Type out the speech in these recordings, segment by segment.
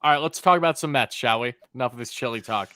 All right, let's talk about some Mets, shall we? Enough of this chilly talk.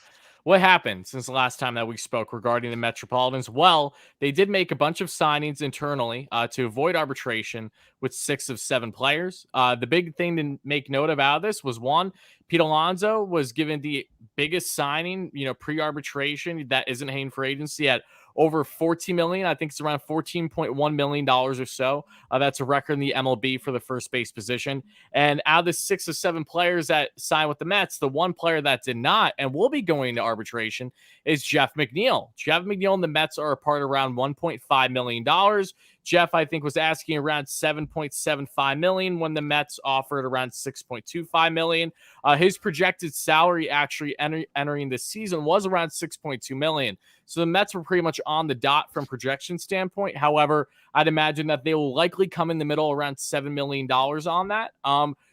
What happened since the last time that we spoke regarding the Metropolitans? Well, they did make a bunch of signings internally to avoid arbitration with 6 of 7 players. The big thing to make note of out of this was one, Pete Alonso was given the biggest signing, pre-arbitration that isn't paying for agency at over 14 million. I think it's around $14.1 million or so. That's a record in the MLB for the first base position. And out of the 6 of 7 players that signed with the Mets, the one player that did not and will be going to arbitration is Jeff McNeil. Jeff McNeil and the Mets are apart around $1.5 million. Jeff, I think, was asking around $7.75 million when the Mets offered around $6.25 million. His projected salary actually entering this season was around $6.2 million. So the Mets were pretty much on the dot from projection standpoint. However, I'd imagine that they will likely come in the middle around $7 million on that.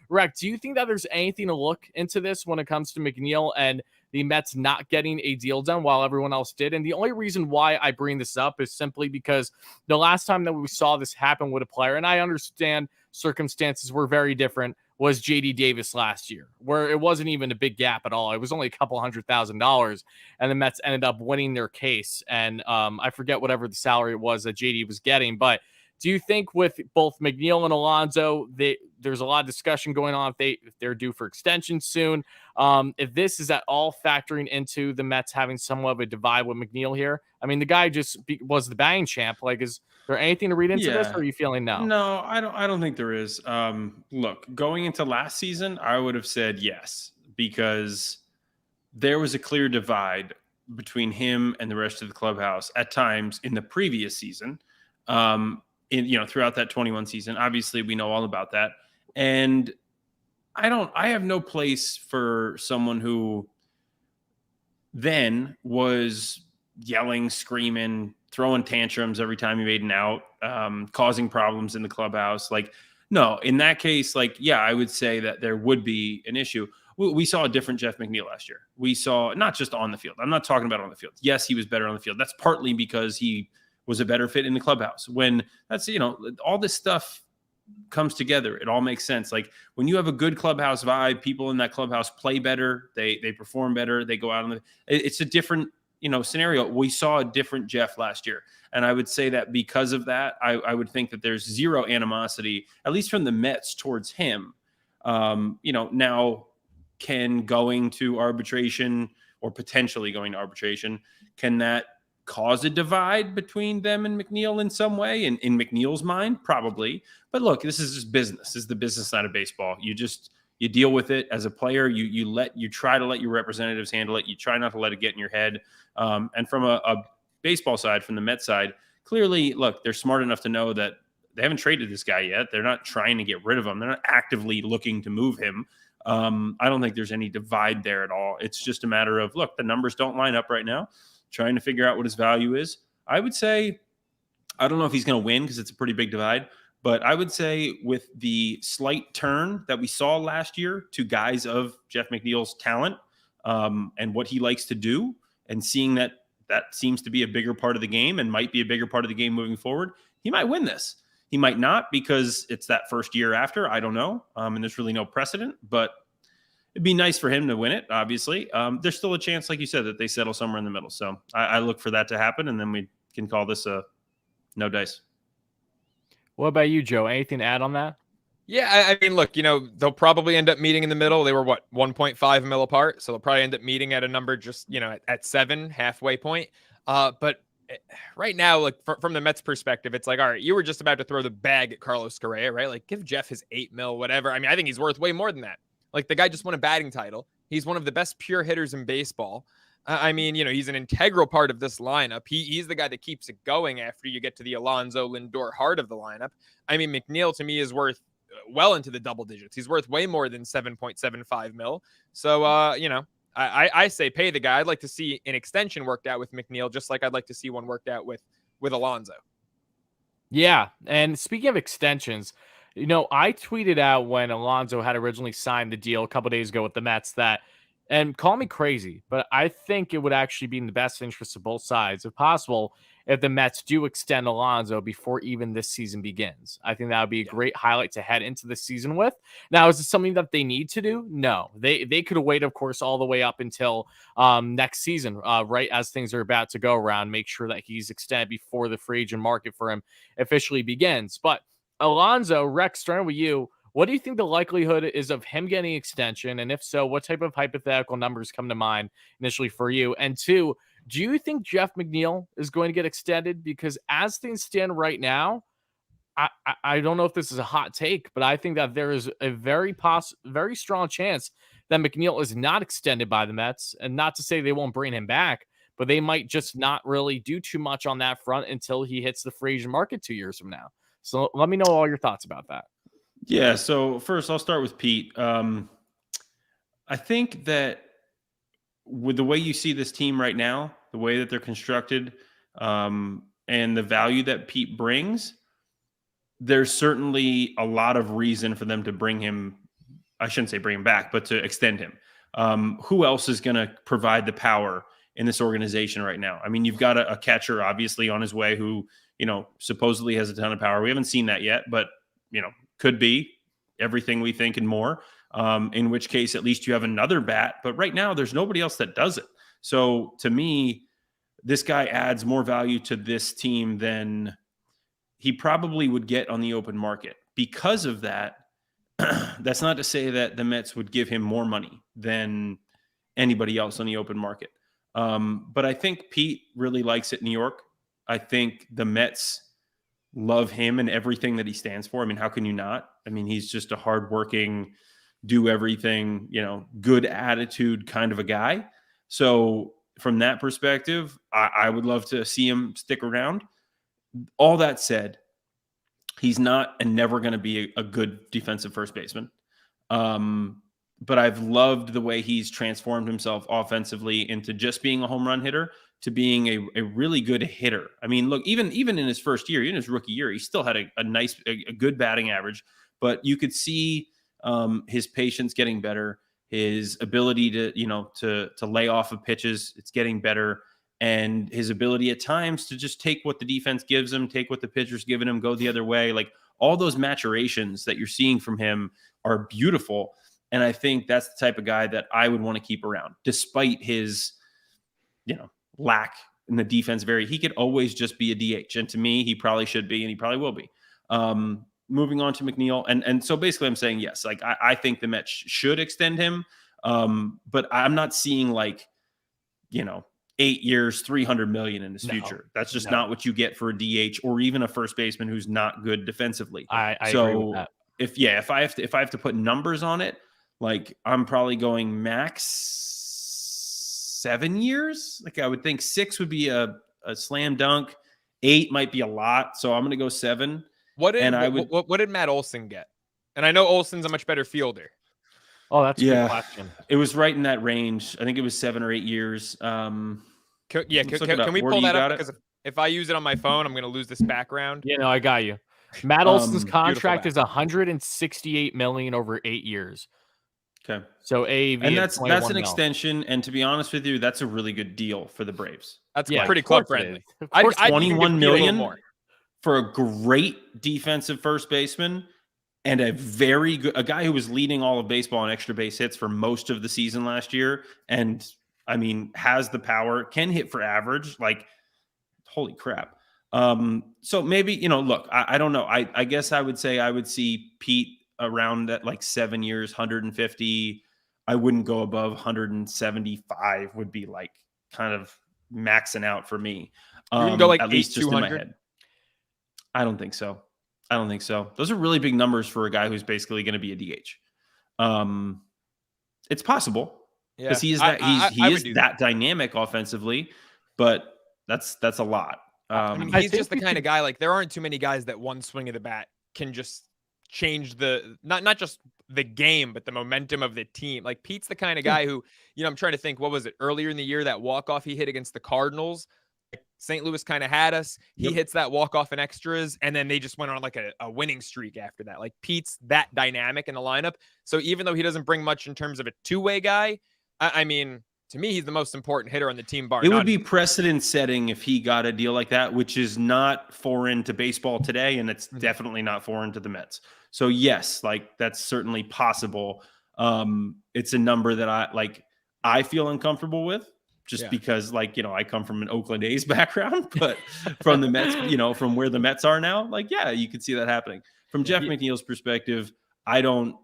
Rec, do you think that there's anything to look into this when it comes to McNeil and the Mets not getting a deal done while everyone else did? And the only reason why I bring this up is simply because the last time that we saw this happen with a player, and I understand circumstances were very different, was JD Davis last year, where it wasn't even a big gap at all. It was only a couple $100,000, and the Mets ended up winning their case. And I forget whatever the salary was that JD was getting, but do you think with both McNeil and Alonso, there's a lot of discussion going on if they're due for extension soon? If this is at all factoring into the Mets having somewhat of a divide with McNeil here? I mean, the guy just was the batting champ. Like, is there anything to read into this, or are you feeling no? No, I don't think there is. Look, going into last season, I would have said yes, because there was a clear divide between him and the rest of the clubhouse at times in the previous season. Throughout that 21 season, obviously we know all about that. And I have no place for someone who then was yelling, screaming, throwing tantrums every time he made an out, causing problems in the clubhouse. Like, no, in that case, I would say that there would be an issue. We saw a different Jeff McNeil last year. We saw, not just on the field. I'm not talking about on the field. Yes, he was better on the field. That's partly because he was a better fit in the clubhouse. When that's, all this stuff comes together, it all makes sense. Like, when you have a good clubhouse vibe, people in that clubhouse play better, they perform better, they go out on it's a different, scenario. We saw a different Jeff last year. And I would say that because of that, I would think that there's zero animosity, at least from the Mets, towards him. Now, can going to arbitration, or potentially going to arbitration, can that cause a divide between them and McNeil in some way? In McNeil's mind, probably. But look, this is just business. This is the business side of baseball. You deal with it as a player. You try to let your representatives handle it. You try not to let it get in your head. And from a baseball side, from the Mets side, clearly, look, they're smart enough to know that they haven't traded this guy yet. They're not trying to get rid of him. They're not actively looking to move him. I don't think there's any divide there at all. It's just a matter of, look, the numbers don't line up right now. Trying to figure out what his value is. I would say, I don't know if he's going to win because it's a pretty big divide, but I would say with the slight turn that we saw last year to guys of Jeff McNeil's talent and what he likes to do, and seeing that seems to be a bigger part of the game and might be a bigger part of the game moving forward, he might win this. He might not, because it's that first year after. I don't know. And there's really no precedent, but it'd be nice for him to win it, obviously. There's still a chance, like you said, that they settle somewhere in the middle. So I look for that to happen, and then we can call this a no dice. What about you, Joe? Anything to add on that? Yeah, I mean, look, they'll probably end up meeting in the middle. They were, 1.5 mil apart, so they'll probably end up meeting at a number just, at 7, halfway point. But right now, like, from the Mets perspective, it's like, all right, you were just about to throw the bag at Carlos Correa, right? Like, give Jeff his 8 mil, whatever. I mean, I think he's worth way more than that. Like, the guy just won a batting title. He's one of the best pure hitters in baseball. I mean, he's an integral part of this lineup. He's the guy that keeps it going after you get to the Alonso, Lindor heart of the lineup. I mean, McNeil, to me, is worth well into the double digits. He's worth way more than 7.75 mil. So, I say pay the guy. I'd like to see an extension worked out with McNeil, just like I'd like to see one worked out with Alonso. Yeah, and speaking of extensions, I tweeted out when Alonso had originally signed the deal a couple days ago with the Mets that, and call me crazy, but I think it would actually be in the best interest of both sides, if possible, if the Mets do extend Alonso before even this season begins. I think that would be a great highlight to head into the season with. Now, is it something that they need to do? No, they could wait, of course, all the way up until next season, right as things are about to go around, make sure that he's extended before the free agent market for him officially begins. But Alonso, Rex, starting with you, what do you think the likelihood is of him getting extension? And if so, what type of hypothetical numbers come to mind initially for you? And two, do you think Jeff McNeil is going to get extended? Because as things stand right now, I don't know if this is a hot take, but I think that there is a very strong chance that McNeil is not extended by the Mets. And not to say they won't bring him back, but they might just not really do too much on that front until he hits the free agent market 2 years from now. So let me know all your thoughts about that. Yeah. So first, I'll start with Pete. I think that with the way you see this team right now, the way that they're constructed, and the value that Pete brings, there's certainly a lot of reason for them to bring him. I shouldn't say bring him back, but to extend him. Who else is going to provide the power in this organization right now? I mean, you've got a catcher obviously on his way who, supposedly has a ton of power. We haven't seen that yet, but, could be everything we think and more. In which case, at least you have another bat. But right now, there's nobody else that does it. So to me, this guy adds more value to this team than he probably would get on the open market. Because of that, that's not to say that the Mets would give him more money than anybody else on the open market. But I think Pete really likes it in New York. I think the Mets love him and everything that he stands for. I mean, how can you not? I mean, he's just a hardworking, do everything, good attitude kind of a guy. So from that perspective, I would love to see him stick around. All that said, he's not and never going to be a good defensive first baseman. But I've loved the way he's transformed himself offensively into just being a home run hitter to being a really good hitter. I mean, look, even in his first year, in his rookie year, he still had a good batting average, but you could see his patience getting better, his ability to lay off of pitches, it's getting better, and his ability at times to just take what the defense gives him, take what the pitcher's giving him, go the other way. Like all those maturations that you're seeing from him are beautiful. And I think that's the type of guy that I would want to keep around, despite his, lack in the defense. He could always just be a DH. And to me, he probably should be, and he probably will be. Moving on to McNeil. And so basically I'm saying, yes, like I think the Mets should extend him. But I'm not seeing 8 years, $300 million in his future. That's just not what you get for a DH or even a first baseman who's not good defensively. I agree with that. If I have to put numbers on it, like I'm probably going max 7 years. Like I would think 6 would be a slam dunk. 8 might be a lot. So I'm going to go 7. What did Matt Olson get? And I know Olson's a much better fielder. Oh, that's a good question. It was right in that range. I think it was 7 or 8 years. Can we pull that up? Because if I use it on my phone, I'm going to lose this background. Yeah, no, I got you. Matt Olson's contract is $168 million over 8 years. Okay. So AAV, and that's an extension. And to be honest with you, that's a really good deal for the Braves. That's pretty club friendly. I'd $21 million more for a great defensive first baseman and a very good, a guy who was leading all of baseball in extra base hits for most of the season last year. And I mean, has the power, can hit for average, like holy crap. So maybe, look, I don't know. I guess I would say I would see Pete around at like 7 years, 150. I wouldn't go above 175 would be like kind of maxing out for me. You can go like at least just in my head. I don't think so. Those are really big numbers for a guy who's basically going to be a DH. It's possible because he is that dynamic offensively, but that's a lot. He's just the kind of guy, like there aren't too many guys that one swing of the bat can just change the not just the game, but the momentum of the team. Like Pete's the kind of guy who, I'm trying to think, what was it earlier in the year, that walk-off he hit against the Cardinals? St. Louis kind of had us. He hits that walk-off in extras, and then they just went on like a winning streak after that. Like Pete's that dynamic in the lineup. So even though he doesn't bring much in terms of a two-way guy, I mean, to me, he's the most important hitter on the team. Bar It would none. be precedent setting if he got a deal like that, which is not foreign to baseball today, and it's definitely not foreign to the Mets. So yes, like that's certainly possible. It's a number that I feel uncomfortable with, just because I come from an Oakland A's background, but from the Mets, from where the Mets are now, you could see that happening. From Jeff McNeil's perspective, I don't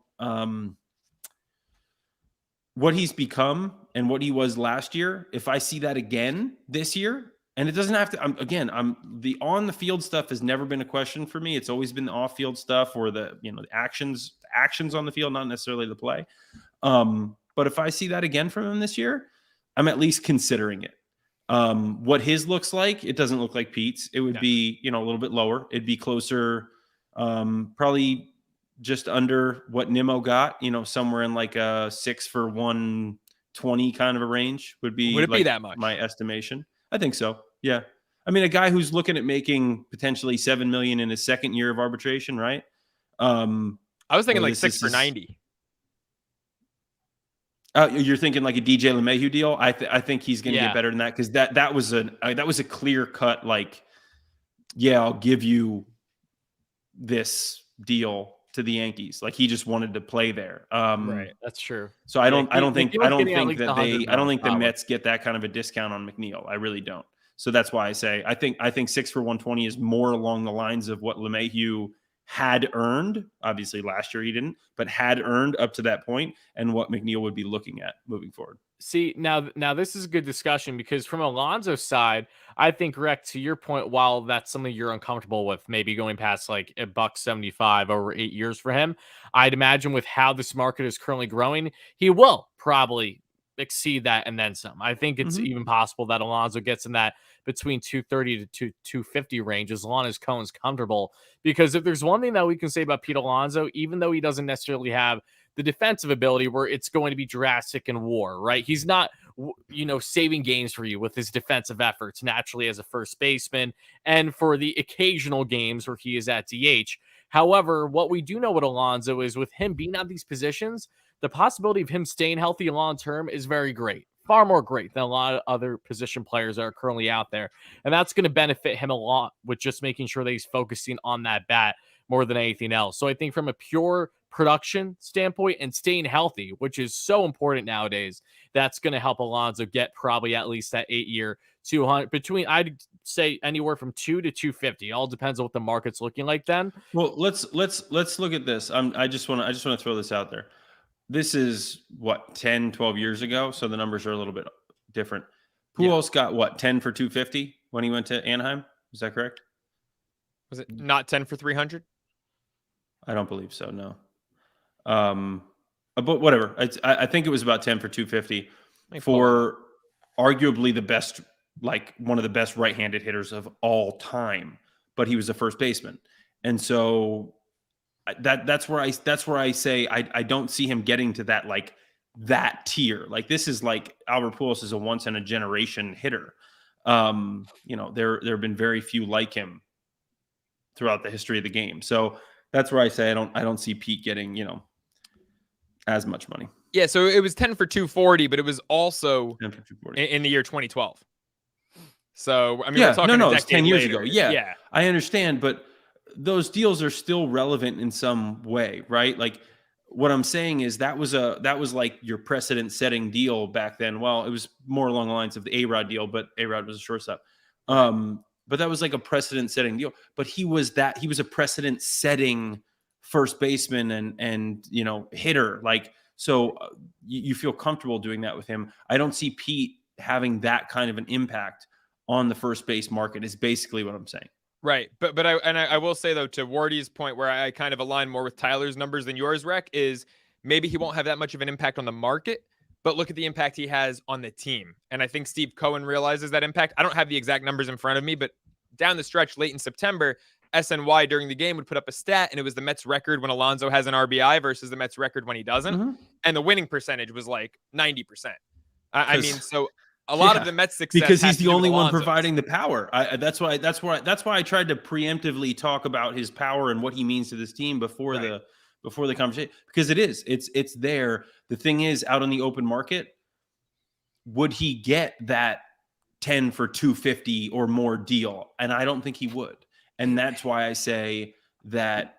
what he's become and what he was last year. If I see that again this year, and it doesn't have to, the on the field stuff has never been a question for me. It's always been the off field stuff or the actions on the field, not necessarily the play. But if I see that again from him this year, I'm at least considering it. What his looks like, it doesn't look like Pete's. It would be, a little bit lower. It'd be closer, probably just under what Nimmo got, somewhere in like a 6 for 120 kind of a range would it be that much? My estimation. I think so. Yeah. I mean, a guy who's looking at making potentially $7 million in his second year of arbitration, right? I was thinking 6 for 90. You're thinking like a DJ LeMahieu deal. I think he's going to get better than that, because that was a clear cut I'll give you this deal to the Yankees. Like he just wanted to play there. Right, that's true. So I don't think the Mets get that kind of a discount on McNeil. I really don't. So that's why I say I think 6 for 120 is more along the lines of what LeMahieu had earned. Obviously last year he didn't, but had earned up to that point, and what McNeil would be looking at moving forward. See, now this is a good discussion, because from Alonso's side, I think, Rick, to your point, while that's something you're uncomfortable with, maybe going past like $1.75 over 8 years for him, I'd imagine with how this market is currently growing, he will probably exceed that and then some. I think it's even possible that Alonso gets in that between 230 to 250 range, as long as Cohen's comfortable. Because if there's one thing that we can say about Pete Alonso, even though he doesn't necessarily have the defensive ability where it's going to be drastic in WAR, right? He's not, saving games for you with his defensive efforts naturally as a first baseman and for the occasional games where he is at DH. However, what we do know with Alonso is with him being at these positions, the possibility of him staying healthy long-term is very great. Far more great than a lot of other position players that are currently out there. And that's going to benefit him a lot with just making sure that he's focusing on that bat more than anything else. So I think from a pure production standpoint and staying healthy, which is so important nowadays, that's going to help Alonso get probably at least that 8-year 200 between, I'd say anywhere from 2 to 250. All depends on what the market's looking like then. Well, let's look at this. I just want to throw this out there. This is 10, 12 years ago. So the numbers are a little bit different. Pujols got 10 for 250 when he went to Anaheim. Is that correct? Was it not 10 for 300? I don't believe so. No. But whatever. I think it was about 10 for 250 for arguably the best, one of the best right-handed hitters of all time, but he was a first baseman. And so that's where I say I don't see him getting to that that tier. This is Albert Pujols is a once in a generation hitter. There have been very few like him throughout the history of the game. So that's where I say I don't see Pete getting as much money. Yeah, so it was 10 for 240, but it was also 10 for 240 in the year 2012. So I mean, we're talking it's 10 years later. ago. Yeah, I understand, but those deals are still relevant in some way, right? What I'm saying is that was your precedent setting deal back then. Well, it was more along the lines of the A-Rod deal, but A-Rod was a shortstop. But that was a precedent setting deal. But he was a precedent setting first baseman and hitter. So you feel comfortable doing that with him. I don't see Pete having that kind of an impact on the first base market is basically what I'm saying. Right. But I will say, though, to Wardy's point, where I kind of align more with Tyler's numbers than yours, Rec, is maybe he won't have that much of an impact on the market, but look at the impact he has on the team. And I think Steve Cohen realizes that impact. I don't have the exact numbers in front of me, but down the stretch late in September, SNY during the game would put up a stat, and it was the Mets record when Alonso has an RBI versus the Mets record when he doesn't. And the winning percentage was 90%. I mean, so a lot of the Mets success because he's the only one providing the power. That's why I tried to preemptively talk about his power and what he means to this team before the conversation, because it's there. The thing is, out on the open market, would he get that 10 for 250 or more deal? And I don't think he would. And that's why I say that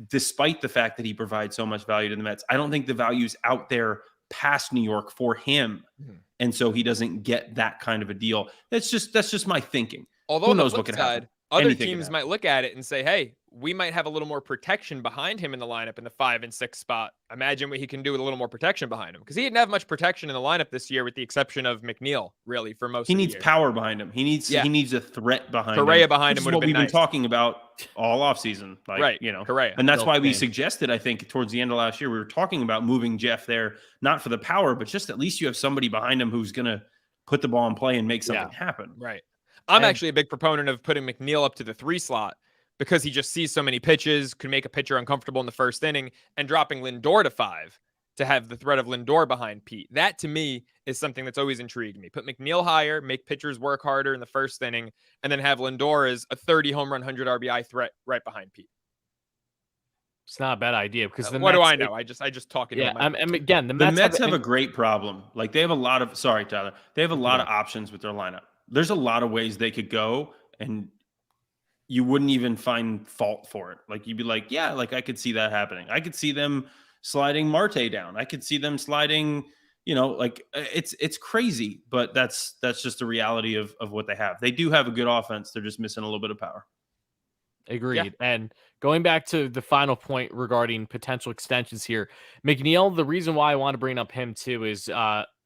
despite the fact that he provides so much value to the Mets, I don't think the value's out there past New York for him. And so he doesn't get that kind of a deal. That's just my thinking. Although who on the knows flip what could side, happen? other Anything could teams happen. might look at it and say, hey, we might have a little more protection behind him in the lineup in the 5 and 6 spot. Imagine what he can do with a little more protection behind him. Because he didn't have much protection in the lineup this year with the exception of McNeil, really, for most He of the needs year. power behind him. He needs a threat behind Correa him. behind Which him is would have what been we've nice. been talking about all offseason. Like, Right, you know, Correa. and that's Bill why we Kane. suggested, I think, towards the end of last year, we were talking about moving Jeff there, not for the power, but just at least you have somebody behind him who's going to put the ball in play and make something happen. Right. I'm And- actually a big proponent of putting McNeil up to the 3 slot because he just sees so many pitches, could make a pitcher uncomfortable in the first inning, and dropping Lindor to 5 to have the threat of Lindor behind Pete. That, to me, is something that's always intrigued me. Put McNeil higher, make pitchers work harder in the first inning, and then have Lindor as a 30 home run, 100 RBI threat right behind Pete. It's not a bad idea because the What do Mets, I know? I just talk into Yeah, a and again, the The Mets, Mets have a great problem. Like they have a lot of, sorry, Tyler, they have a lot of options with their lineup. There's a lot of ways they could go and you wouldn't even find fault for it. Like you'd be like, yeah, like I could see that happening. I could see them sliding Marte down. I could see them sliding, you know, like it's crazy, but that's just the reality of what they have. They do have a good offense. They're just missing a little bit of power. Agreed. Yeah. And going back to the final point regarding potential extensions here, McNeil, the reason why I want to bring up him too is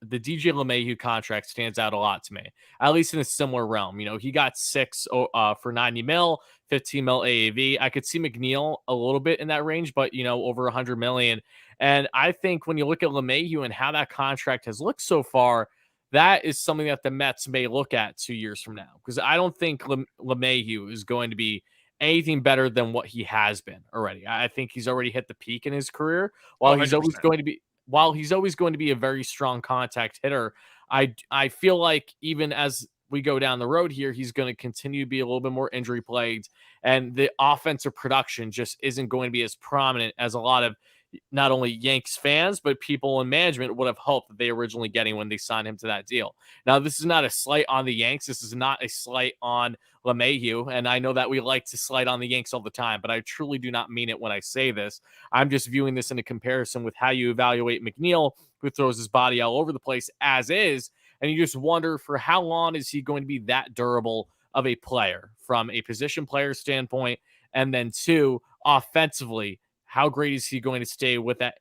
the DJ LeMahieu contract stands out a lot to me, at least in a similar realm. You know, he got 6 for 90 mil, 15 mil AAV. I could see McNeil a little bit in that range, but, you know, over 100 million. And I think when you look at LeMahieu and how that contract has looked so far, that is something that the Mets may look at 2 years from now, because I don't think LeMahieu is going to be anything better than what he has been already. I think he's already hit the peak in his career. While he's always 100%. going to be a very strong contact hitter, I feel like even as we go down the road here, he's going to continue to be a little bit more injury plagued, and the offensive production just isn't going to be as prominent as a lot of not only Yanks fans, but people in management would have hoped that they originally getting when they signed him to that deal. Now, this is not a slight on the Yanks. This is not a slight on LeMahieu. And I know that we like to slight on the Yanks all the time, but I truly do not mean it when I say this. I'm just viewing this in a comparison with how you evaluate McNeil, who throws his body all over the place as is. And you just wonder for how long is he going to be that durable of a player from a position player standpoint? And then 2, offensively, how great is he going to stay with that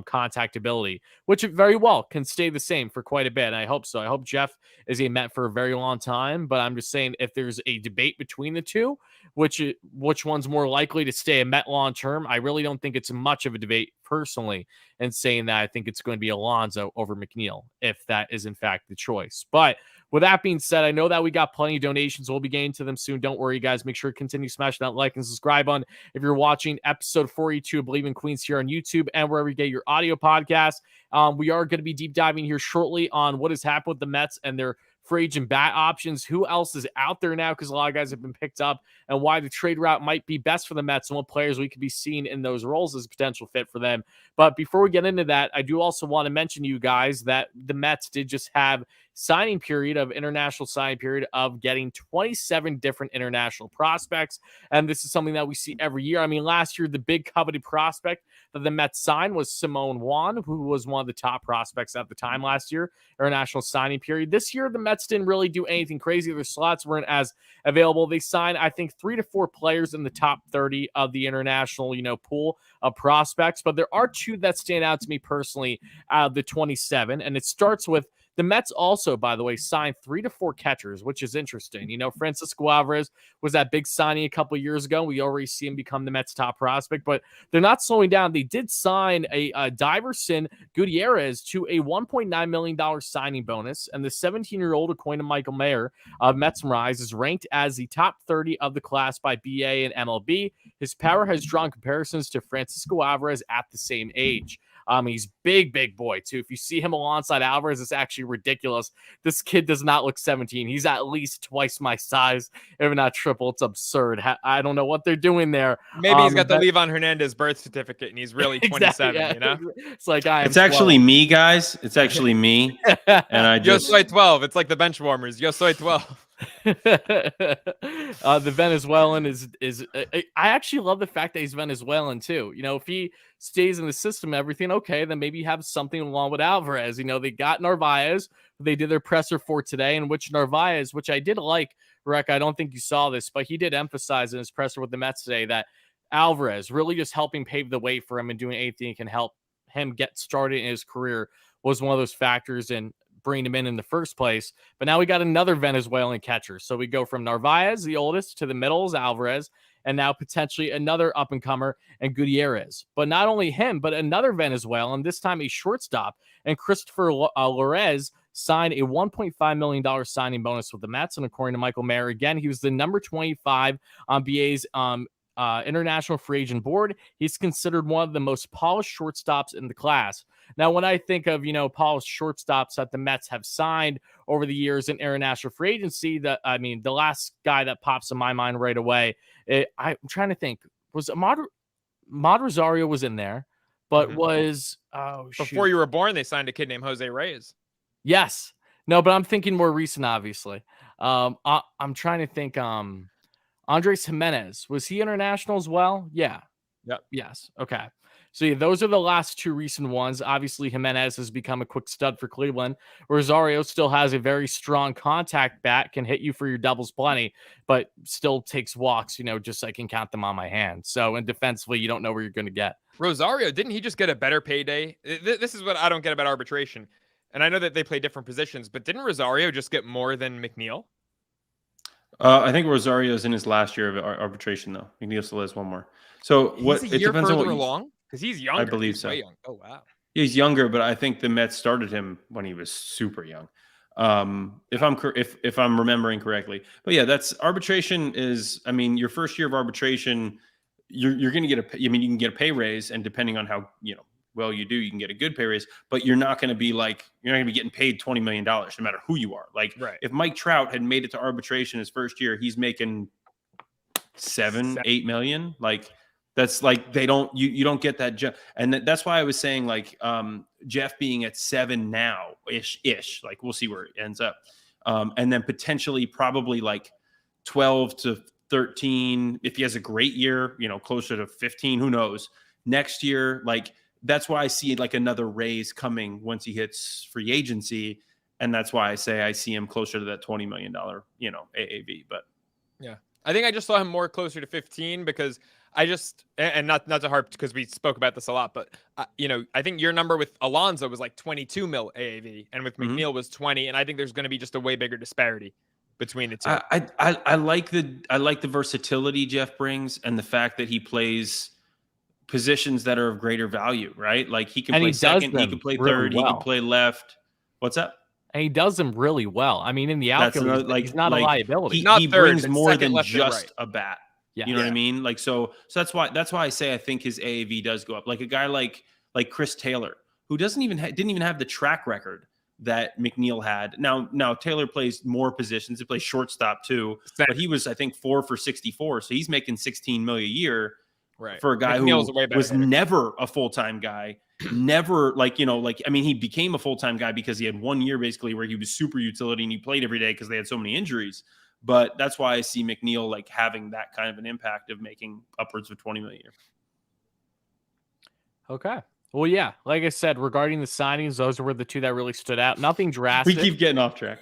contact ability, which very well can stay the same for quite a bit. And I hope so. I hope Jeff is a Met for a very long time, but I'm just saying if there's a debate between the two, which one's more likely to stay a Met long term, I really don't think it's much of a debate personally, and saying that I think it's going to be Alonso over McNeil if that is in fact the choice. But with that being said, I know that we got plenty of donations. We'll be getting to them soon. Don't worry, guys. Make sure to continue smashing that like and subscribe button. If you're watching episode 42 of Bleav in Queens here on YouTube and wherever you get your audio podcast, we are going to be deep diving here shortly on what has happened with the Mets and their free agent bat options. Who else is out there now? Because a lot of guys have been picked up, and why the trade route might be best for the Mets and what players we could be seeing in those roles as a potential fit for them. But before we get into that, I do also want to mention to you guys that the Mets did just have international signing period of getting 27 different international prospects. And this is something that we see every year. I mean, last year, the big coveted prospect that the Mets signed was Simone Juan, who was one of the top prospects at the time last year, international signing period. This year, the Mets didn't really do anything crazy. Their slots weren't as available. They signed, I think, 3 to 4 players in the top 30 of the international, pool of prospects. But there are 2 that stand out to me personally out of the 27. And it starts with the Mets also, by the way, signed 3 to 4 catchers, which is interesting. Francisco Alvarez was that big signing a couple of years ago. We already see him become the Mets' top prospect, but they're not slowing down. They did sign a Diverson Gutierrez to a $1.9 million signing bonus, and the 17-year-old, according to Michael Mayer of Mets Rise, is ranked as the top 30 of the class by BA and MLB. His power has drawn comparisons to Francisco Alvarez at the same age. He's big boy too. If you see him alongside Alvarez, it's actually ridiculous. This kid does not look 17. He's at least twice my size, if not triple. It's absurd. I don't know what they're doing there. Maybe he's got the Leavon Hernandez birth certificate and he's really 27, exactly, yeah. you know? It's like I am It's actually 12. me, guys. It's actually me. And I Yo just soy 12. It's like the bench warmers. Yo soy 12. The Venezuelan is I actually love the fact that he's Venezuelan too. You know, if he stays in the system, everything okay, then maybe have something along with Alvarez. You know, they got Narvaez, who they did their presser for today, in which Narvaez, which I did like, Rick, I don't think you saw this, but he did emphasize in his presser with the Mets today that Alvarez really just helping pave the way for him and doing anything that can help him get started in his career was one of those factors in bringing him in the first place. But now we got another Venezuelan catcher. So we go from Narvaez, the oldest, to the middle is Alvarez, and now potentially another up-and-comer and Gutierrez. But not only him, but another Venezuelan, this time a shortstop, and Christopher Lorez signed a $1.5 million signing bonus with the Mets. And according to Michael Mayer, again, he was the number 25 on BA's international free agent board. He's considered one of the most polished shortstops in the class. Now, when I think of, polished shortstops that the Mets have signed over the years in international free agency, the last guy that pops in my mind right away, I'm trying to think, was Ahmad Rosario was in there, but before you were born, they signed a kid named Jose Reyes. Yes. No, but I'm thinking more recent, obviously. I'm trying to think, Andres Jimenez, was he international as well? Yeah. Yep. Yes. Okay. So yeah, those are the last two recent ones. Obviously, Jimenez has become a quick stud for Cleveland. Rosario still has a very strong contact bat, can hit you for your doubles plenty, but still takes walks, just so I can count them on my hand. So, and defensively, you don't know where you're going to get. Rosario, didn't he just get a better payday? This is what I don't get about arbitration. And I know that they play different positions, but didn't Rosario just get more than McNeil? I think Rosario's in his last year of arbitration, though. McNeil still has one more. So it depends on what along? Because he's younger. I believe he's so. Way young. Oh wow. He's younger, but I think the Mets started him when he was super young. If I'm remembering correctly. But yeah, that's arbitration is. I mean, your first year of arbitration, you're going to get you can get a pay raise, and depending on how well you do, you can get a good pay raise, but you're not going to be getting paid $20 million no matter who you are. Like if Mike Trout had made it to arbitration his first year, he's making $7-8 million. Like that's like, you don't get that. And that's why I was saying Jeff being at 7 now ish, like we'll see where it ends up. And then potentially probably 12 to 13. If he has a great year, closer to 15, who knows next year, that's why I see another raise coming once he hits free agency. And that's why I say I see him closer to that $20 million, AAV. But yeah, I think I just saw him more closer to 15 because and not to harp because we spoke about this a lot, but I think your number with Alonso was 22 mil AAV and with McNeil was 20. And I think there's going to be just a way bigger disparity between the two. I like the versatility Jeff brings and the fact that he plays positions that are of greater value, right? Like he can play second, he can play third, he can play left. What's that? And he does them really well. I mean, in the outfield, he's not a liability. He brings more than just a bat. Yeah. You know what I mean? So that's why I say I think his AAV does go up. Like a guy like Chris Taylor, who didn't even have the track record that McNeil had. Now Taylor plays more positions. He plays shortstop too, but he was I think 4 for 64, so he's making $16 million a year. Right. For a guy who was never a full-time guy, never he became a full-time guy because he had 1 year basically where he was super utility and he played every day because they had so many injuries. But that's why I see McNeil having that kind of an impact of making upwards of $20 million a year. Okay. Well, yeah, like I said, regarding the signings, those were the two that really stood out. Nothing drastic. We keep getting off track.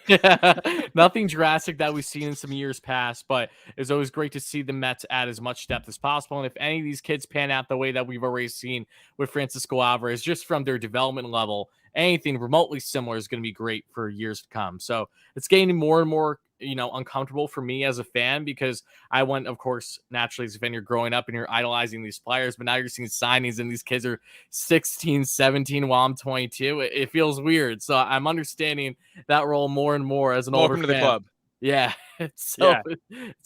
Nothing drastic that we've seen in some years past, but it's always great to see the Mets add as much depth as possible. And if any of these kids pan out the way that we've already seen with Francisco Alvarez, just from their development level, anything remotely similar is going to be great for years to come. So it's getting more and more uncomfortable for me as a fan because I went, of course, naturally as a fan, you're growing up and you're idolizing these players, but now you're seeing signings and these kids are 16, 17 while I'm 22. It feels weird. So I'm understanding that role more and more as an older fan. Welcome to the club. Yeah, it's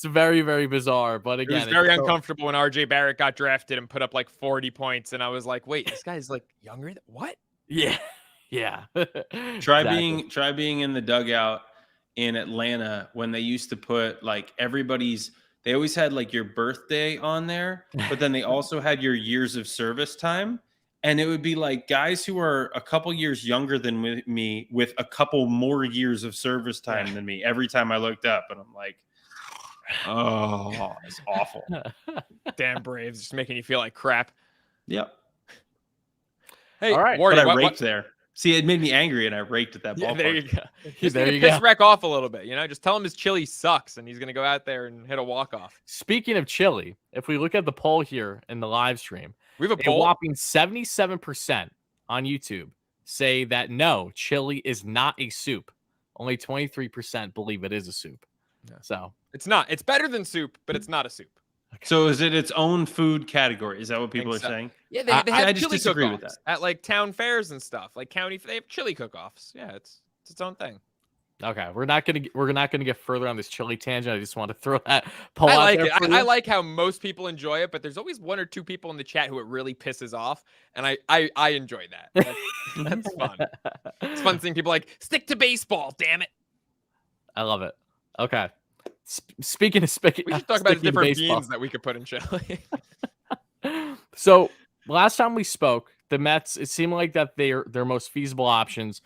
very, very bizarre. But It was again, it's very so uncomfortable when RJ Barrett got drafted and put up like 40 points, and I was like, wait, this guy's like younger than what? yeah, yeah. Try Exactly. being in the dugout in Atlanta when they used to put like they always had like your birthday on there, but then they also had your years of service time. And it would be like guys who are a couple years younger than me with a couple more years of service time than me every time I looked up. And I'm like, oh, it's awful. Damn Braves, just making you feel like crap. Yep. Hey, All right. Wardy, But I what, raked there. See, it made me angry and I raked at that yeah, ballpark. there you go. Just There need you to piss go. Rec off a little bit, just tell him his chili sucks and he's gonna go out there and hit a walk-off. Speaking of chili, if we look at the poll here in the live stream, We have a a poll. whopping 77% on YouTube say that no, chili is not a soup. Only 23% believe it is a soup. Yeah. So It's not. It's better than soup, but it's not a soup. So is it its own food category? Is that what people are so. saying? Yeah, I they have just chili disagree with cook-offs that. at like town fairs and stuff. Like they have chili cook-offs. Yeah, it's its own thing. okay, we're not gonna get further on this chili tangent. I just want to throw that poll I out like there it. for I you. like how most people enjoy it, but there's always one or two people in the chat who it really pisses off, and I enjoy that. That's fun. It's fun seeing people like stick to baseball. Damn it. I love it. Okay. Speaking of We should talk about sticking to different baseball. beans that we could put in chili. So last time we spoke, the Mets, it seemed like that their most feasible options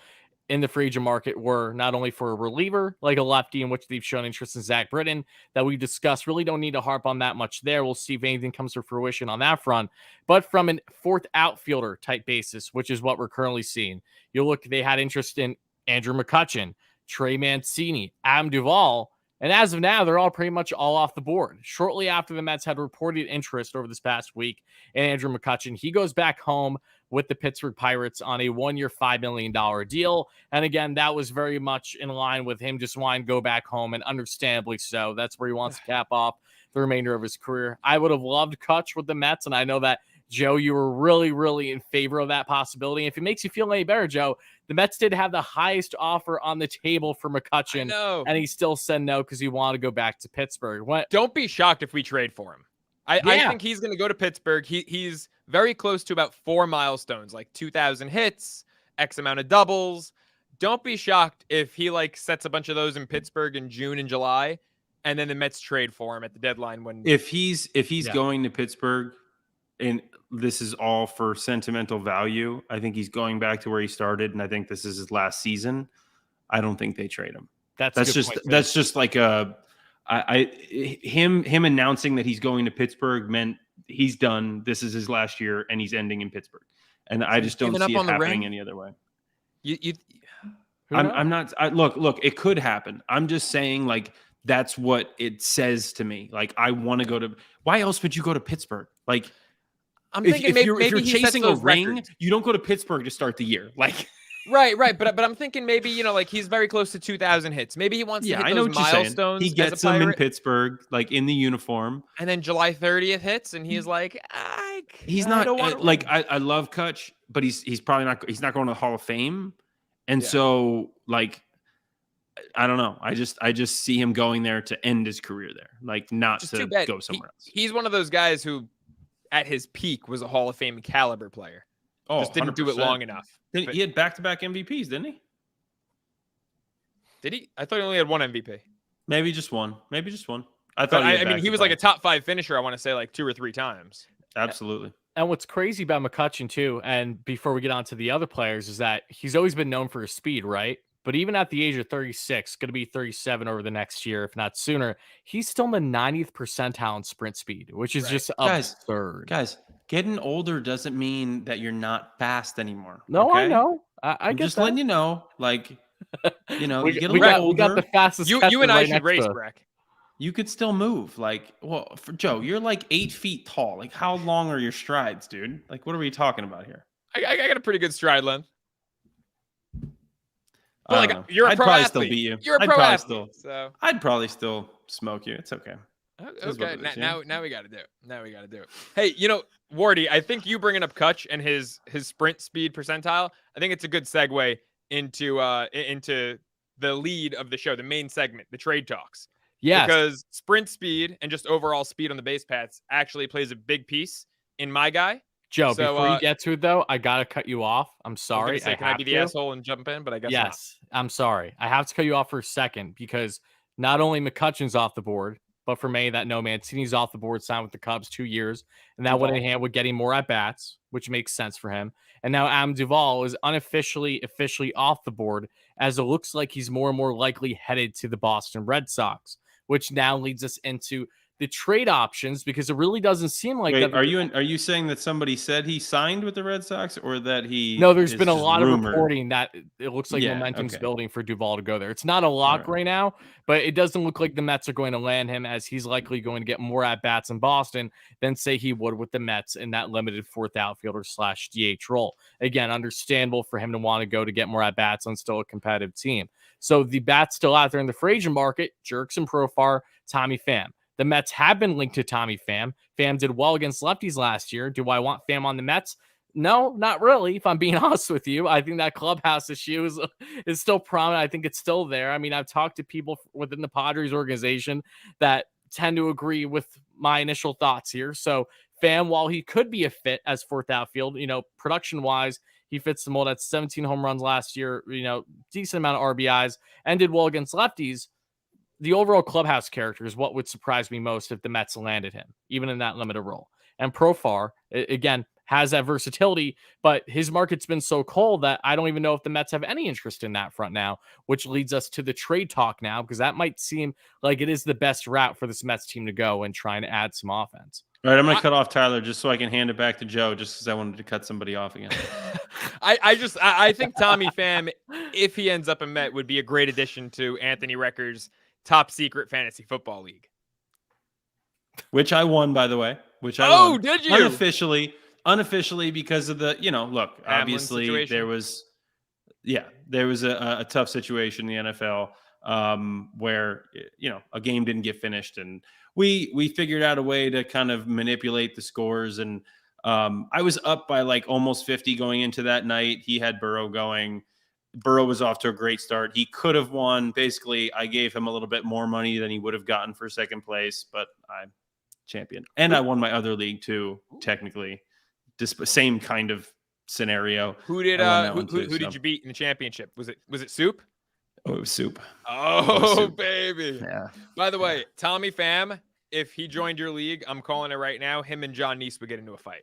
in the free agent market were not only for a reliever, like a lefty, in which they've shown interest in Zach Britton, that we discussed. Really don't need to harp on that much there. We'll see if anything comes to fruition on that front. But from an fourth outfielder type basis, which is what we're currently seeing, you look, they had interest in Andrew McCutchen, Trey Mancini, Adam Duvall. And as of now, they're all pretty much all off the board. Shortly after the Mets had reported interest over this past week in Andrew McCutchen, he goes back home with the Pittsburgh Pirates on a 1-year, $5 million deal. And again, that was very much in line with him just wanting to go back home, and understandably so. That's where he wants to cap off the remainder of his career. I would have loved Kutch with the Mets, and I know that, Joe, you were really, really in favor of that possibility. If it makes you feel any better, Joe, the Mets did have the highest offer on the table for McCutchen, and he still said no because he wanted to go back to Pittsburgh. Don't be shocked if we trade for him. I think he's going to go to Pittsburgh. He's very close to about 4 milestones, like 2,000 hits, X amount of doubles. Don't be shocked if he like sets a bunch of those in Pittsburgh in June and July, and then the Mets trade for him at the deadline. When if he's going to Pittsburgh, and this is all for sentimental value, I think he's going back to where he started, and I think this is his last season. I don't think they trade him. That's just like him announcing that he's going to Pittsburgh meant he's done. This is his last year, and he's ending in Pittsburgh. And I just don't see it happening any other way. I'm not. Look. It could happen. I'm just saying, like, that's what it says to me. Like, I want to go to. Why else would you go to Pittsburgh? Like, I'm thinking if you're chasing a ring, you don't go to Pittsburgh to start the year. Like, right. But I'm thinking maybe like he's very close to 2,000 hits. Maybe he wants to hit those milestones. He gets them in Pittsburgh, like in the uniform, and then July 30th hits, and he's like, he's not like I love Kutch, but he's probably not. He's not going to the Hall of Fame, and so like. I don't know. I just see him going there to end his career there, like not to go somewhere else. He's one of those guys who, at his peak, was a Hall of Fame caliber player. Oh, just didn't 100%. Do it long enough. He had back-to-back MVPs, didn't he? Did he? I thought he only had one MVP. Maybe just one. I thought. I mean, he was like a top 5 finisher. I want to say like 2 or 3 times. Absolutely. And what's crazy about McCutchen too, and before we get on to the other players, is that he's always been known for his speed, right? But even at the age of 36, going to be 37 over the next year, if not sooner, he's still in the 90th percentile in sprint speed, which is just absurd. Guys, getting older doesn't mean that you're not fast anymore. No, okay? I know. I'm just letting you know. Like, you know, you get a little older. We got the fastest. You and I should race, Breck. You could still move. Like, well, for Joe, you're like 8 feet tall. Like, how long are your strides, dude? Like, what are we talking about here? I got a pretty good stride length. But like, you're a I'd pro probably athlete. Still beat you. You're a pro athlete. So I'd probably still smoke you. It's okay. Okay. Now we got to do it. Hey, Wardy, I think you bringing up Kutch and his sprint speed percentile. I think it's a good segue into the lead of the show, the main segment, the trade talks. Yes. Because sprint speed and just overall speed on the base paths actually plays a big piece in my guy. Joe, So, before you get to it, though, I got to cut you off. I'm sorry. Say, can I be the asshole and jump in? But I guess yes, not. I'm sorry. I have to cut you off for a second because not only McCutchen's off the board, but for me, that no Mancini's off the board, signed with the Cubs 2 years. And that went in hand with getting more at-bats, which makes sense for him. And now Adam Duvall is officially off the board, as it looks like he's more and more likely headed to the Boston Red Sox, which now leads us into the trade options, because it really doesn't seem like that. Are you saying that somebody said he signed with the Red Sox, or that he? No, there's been a lot of reporting that it looks like Yeah, momentum's okay. building for Duvall to go there. It's not a lock right now, but it doesn't look like the Mets are going to land him, as he's likely going to get more at bats in Boston than say he would with the Mets in that limited fourth outfielder / DH role. Again, understandable for him to want to go to get more at bats on still a competitive team. So the bats still out there in the free agent market: Jerkson, Profar, Tommy Pham. The Mets have been linked to Tommy Pham. Pham did well against lefties last year. Do I want Pham on the Mets? No, not really, if I'm being honest with you. I think that clubhouse issue is still prominent. I think it's still there. I mean, I've talked to people within the Padres organization that tend to agree with my initial thoughts here. So Pham, while he could be a fit as fourth outfield, production-wise, he fits the mold at 17 home runs last year, decent amount of RBIs, and did well against lefties. The overall clubhouse character is what would surprise me most if the Mets landed him, even in that limited role. And Profar, again, has that versatility, but his market's been so cold that I don't even know if the Mets have any interest in that front now, which leads us to the trade talk now, because that might seem like it is the best route for this Mets team to go and trying to add some offense. All right, I'm going to cut off Tyler just so I can hand it back to Joe, just because I wanted to cut somebody off again. I think Tommy Pham, if he ends up in Met, would be a great addition to Anthony Recker's top secret fantasy football league, which I won, by the way. Won. Did you? Unofficially, because of the look. Obviously, situation. there was a tough situation in the NFL where a game didn't get finished, and we figured out a way to kind of manipulate the scores, and I was up by like almost 50 going into that night. He had Burrow going. Burrow was off to a great start. He could have won. Basically, I gave him a little bit more money than he would have gotten for second place, but I'm champion. And I won my other league too, technically. Same kind of scenario. Who did you beat in the championship? Was it Soup? Oh, it was Soup. Oh, Soup. Baby. Yeah. By the way, Tommy Pham, if he joined your league, I'm calling it right now, him and John Neese would get into a fight.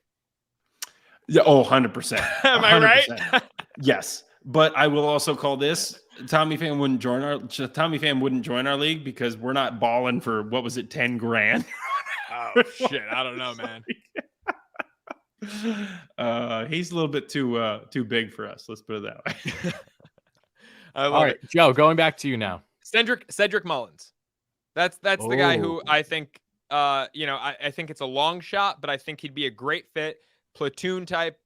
Yeah, 100%. Am I right? Yes. But I will also call this: Tommy Pham wouldn't join our league because we're not balling for, what was it, 10 grand? Oh shit, I don't know, man. He's a little bit too big for us. Let's put it that way. All right, Joe, going back to you now. Cedric Mullins. That's the guy who I think I think it's a long shot, but I think he'd be a great fit. Platoon type,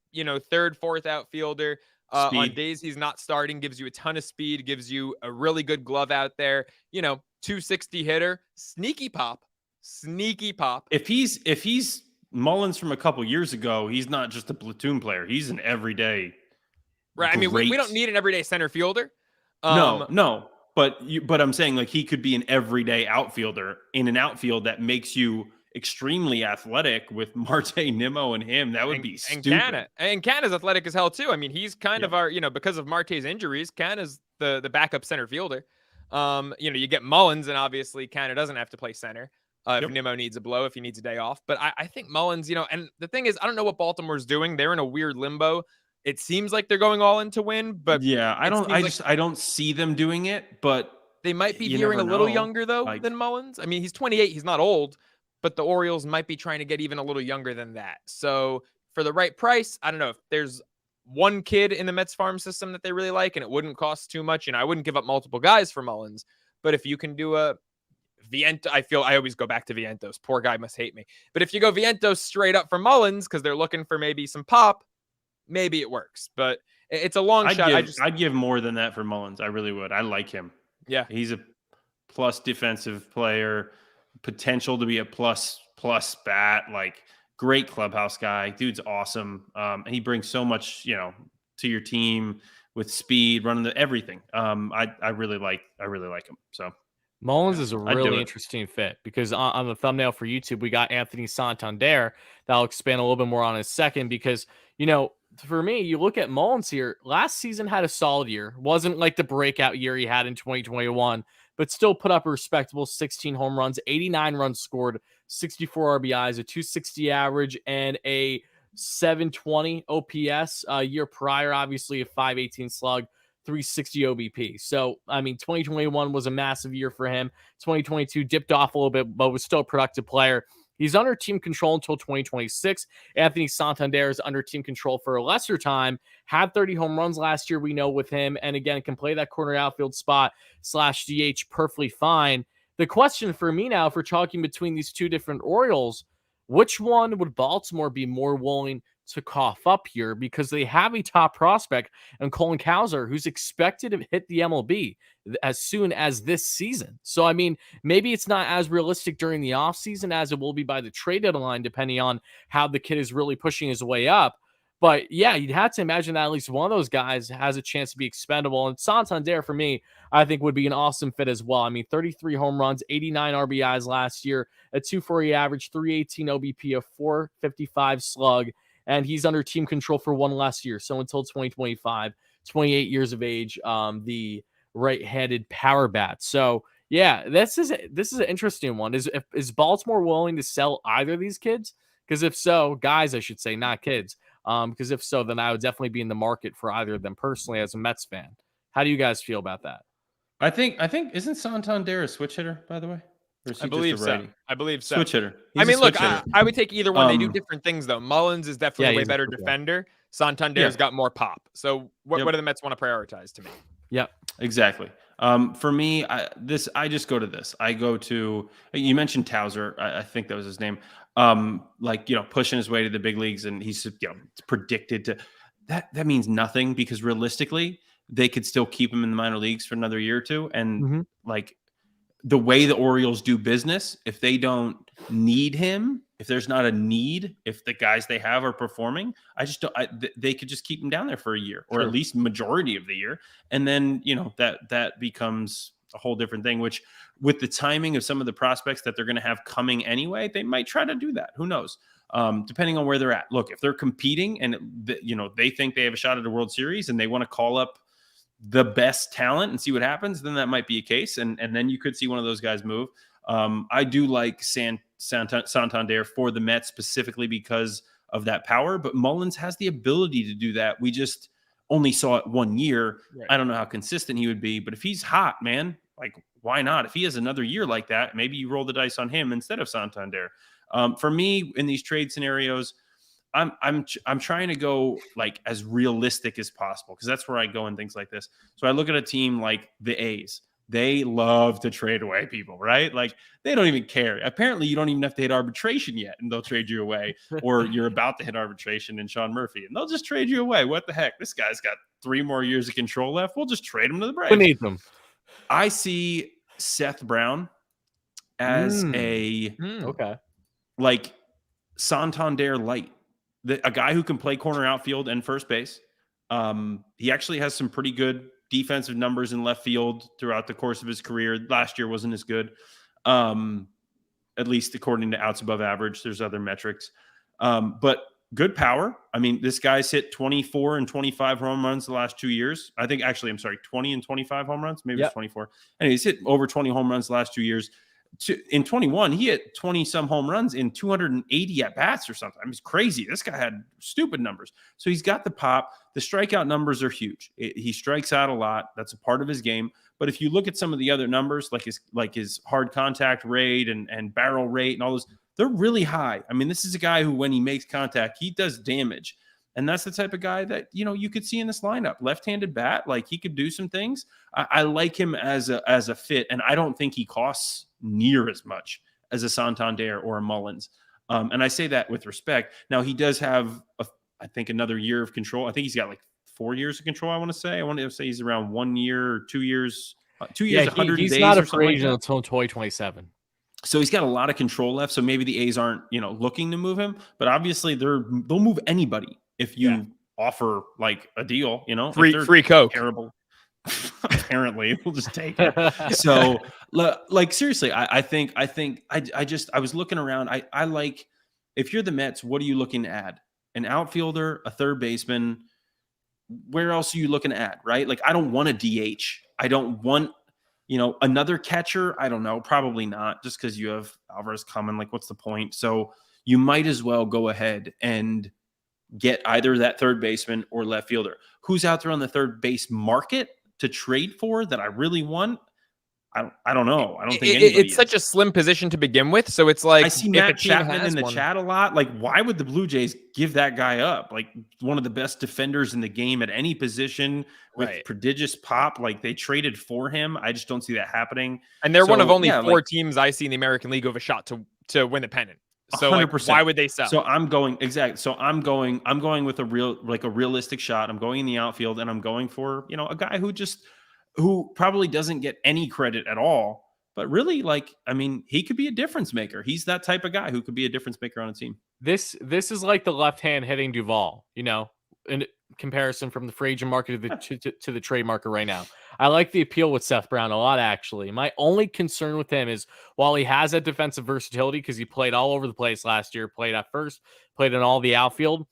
third, fourth outfielder. On days he's not starting, gives you a ton of speed, gives you a really good glove out there. 260 hitter, sneaky pop. If he's Mullins from a couple years ago, he's not just a platoon player. He's an everyday. Right. I mean, we don't need an everyday center fielder. No. But I'm saying, like, he could be an everyday outfielder in an outfield that makes you extremely athletic with Marte, Nimmo, and him. That would be stupid. And Canna's athletic as hell too. I mean, he's kind of our, because of Marte's injuries, Canna's the backup center fielder. You get Mullins, and obviously Canna doesn't have to play center if Nimmo needs a blow, if he needs a day off. But I think Mullins, and the thing is, I don't know what Baltimore's doing. They're in a weird limbo. It seems like they're going all in to win, but I don't see them doing it, but they might be veering a little younger though than Mullins. I mean, he's 28, he's not old, but the Orioles might be trying to get even a little younger than that. So for the right price, I don't know if there's one kid in the Mets farm system that they really like and it wouldn't cost too much. I wouldn't give up multiple guys for Mullins, but if you can do a Vientos, I always go back to Vientos. Poor guy must hate me. But if you go Vientos straight up for Mullins, because they're looking for maybe some pop, maybe it works, but it's a long shot. I'd give more than that for Mullins. I really would. I like him. Yeah. He's a plus defensive player, potential to be a plus bat, like great clubhouse guy. Dude's awesome. He brings so much, to your team. with speed, running the everything. I really like him. So Mullins is a I'd do really it. interesting fit because on the thumbnail for YouTube, we got Anthony Santander that I'll expand a little bit more on in a second because, for me, you look at Mullins here, last season had a solid year. Wasn't like the breakout year he had in 2021, but still put up a respectable 16 home runs, 89 runs scored, 64 RBIs, a 260 average, and a 720 OPS. Year prior, obviously a 518 slug, 360 OBP. So, 2021 was a massive year for him. 2022 dipped off a little bit, but was still a productive player. He's under team control until 2026. Anthony Santander is under team control for a lesser time. Had 30 home runs last year, we know, with him. And again, can play that corner outfield spot / DH perfectly fine. The question for me now, if we're talking between these two different Orioles, which one would Baltimore be more willing to cough up here? Because they have a top prospect and Colin Cowser, who's expected to hit the MLB as soon as this season. So, maybe it's not as realistic during the offseason as it will be by the trade deadline, depending on how the kid is really pushing his way up. But yeah, you'd have to imagine that at least one of those guys has a chance to be expendable. And Santander, for me, I think would be an awesome fit as well. 33 home runs, 89 RBIs last year, a 240 average, 318 OBP, a 455 slug. And he's under team control for one last year. So until 2025, 28 years of age, the right-handed power bat. So yeah, this is an interesting one. Is Baltimore willing to sell either of these kids? Because if so, guys, I should say, not kids. Because if so, then I would definitely be in the market for either of them personally as a Mets fan. How do you guys feel about that? I think isn't Santander a switch hitter, by the way? Or is he I believe just a so. righty? I believe so. Switch hitter. Look, I would take either one. They do different things, though. Mullins is definitely a way better football defender. Santander's got more pop. So what do the Mets want to prioritize to me? Yep. Exactly. For me, I just go to this. I go to, you mentioned Towser. I think that was his name. Pushing his way to the big leagues, and he's predicted to that means nothing because realistically they could still keep him in the minor leagues for another year or two. And the way the Orioles do business, if they don't need him, if there's not a need, if the guys they have are performing, they could just keep him down there for a year or at least majority of the year. And then, that becomes a whole different thing, which with the timing of some of the prospects that they're going to have coming anyway, they might try to do that. Who knows? Depending on where they're at. Look, if they're competing and, they think they have a shot at a World Series and they want to call up the best talent and see what happens, then that might be a case. And then you could see one of those guys move. I do like Santander for the Mets specifically because of that power, but Mullins has the ability to do that. We just only saw it 1 year. Right. I don't know how consistent he would be, but if he's hot, man, why not? If he has another year like that, maybe you roll the dice on him instead of Santander. For me, in these trade scenarios, I'm trying to go as realistic as possible because that's where I go in things like this. So I look at a team like the A's. They love to trade away people, right? They don't even care. Apparently, you don't even have to hit arbitration yet, and they'll trade you away. Or you're about to hit arbitration in Sean Murphy, and they'll just trade you away. What the heck? This guy's got 3 more years of control left. We'll just trade him to the Braves. Who needs them? I see Seth Brown as a Santander light. A guy who can play corner outfield and first base. He actually has some pretty good defensive numbers in left field throughout the course of his career. Last year wasn't as good, at least according to outs above average. There's other metrics, but good power. This guy's hit 24 and 25 home runs the last 2 years. 20 and 25 home runs. Maybe it's 24. And he's hit over 20 home runs the last 2 years. In 21, he hit 20 some home runs in 280 at bats or something. It's crazy. This guy had stupid numbers. So he's got the pop. The strikeout numbers are huge. He strikes out a lot. That's a part of his game. But if you look at some of the other numbers, like his hard contact rate and barrel rate and all those, they're really high. This is a guy who, when he makes contact, he does damage. And that's the type of guy that, you could see in this lineup. Left-handed bat, he could do some things. I like him as a fit, and I don't think he costs near as much as a Santander or a Mullins. And I say that with respect. Now, he does have, I think, another year of control. I think he's got 4 years of control, I want to say. I want to say he's around 1 year or 2 years. 2 years, 100 days. He's not a free agent until 2027. So he's got a lot of control left. So maybe the A's aren't, looking to move him. But obviously, they'll move anybody if you offer like a deal, you know, if Free they're free Coke. terrible. Apparently, we'll just take it. So, like seriously, I think I was looking around. I like, if you're the Mets, what are you looking to add? An outfielder, a third baseman. Where else are you looking to add? Right? Like, I don't want a DH. I don't want, another catcher. I don't know. Probably not, just because you have Alvarez coming. Like, what's the point? So you might as well go ahead and get either that third baseman or left fielder. Who's out there on the third base market to trade for that I really want? I don't know. I don't think anybody it's such a slim position to begin with. So it's like, I see if Matt a team Chapman has in the one, chat a lot. Like, why would the Blue Jays give that guy up? Like, one of the best defenders in the game at any position with right? prodigious pop. Like, they traded for him. I just don't see that happening. And they're one of only yeah, 4 teams I see in the American League who have a shot to win the pennant. So 100%. why would they sell? So I'm going with a realistic shot. I'm going in the outfield, and I'm going for, a guy who probably doesn't get any credit at all, but really, he could be a difference maker. He's that type of guy who could be a difference maker on a team. This is like the left hand hitting Duvall, in comparison from the free agent market to the trade market right now. I like the appeal with Seth Brown a lot, actually. My only concern with him is, while he has that defensive versatility, because he played all over the place last year, played at first, played in all the outfield.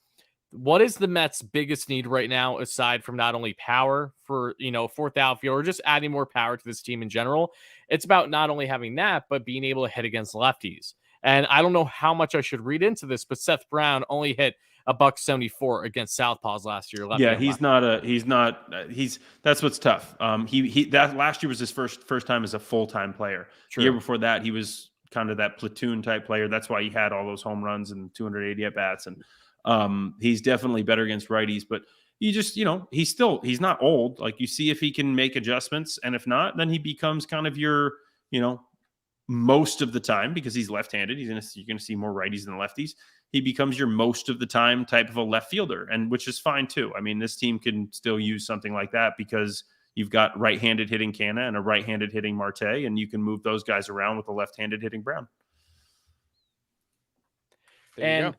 What is the Mets' biggest need right now, aside from not only power for, fourth outfield, or just adding more power to this team in general? It's about not only having that, but being able to hit against lefties. And I don't know how much I should read into this, but Seth Brown only hit $174 against southpaws last year. Yeah, that's what's tough. That last year was his first time as a full-time player. True. The year before that, he was kind of that platoon type player. That's why he had all those home runs and 280 at bats. And he's definitely better against righties, but you just, he's not old. Like, you see if he can make adjustments, and if not, then he becomes kind of your, most of the time, because he's left-handed. You're going to see more righties than lefties. He becomes your most of the time type of a left fielder, and which is fine too. I mean, this team can still use something like that, because you've got right-handed hitting Canna and a right-handed hitting Marte, and you can move those guys around with a left-handed hitting Brown. And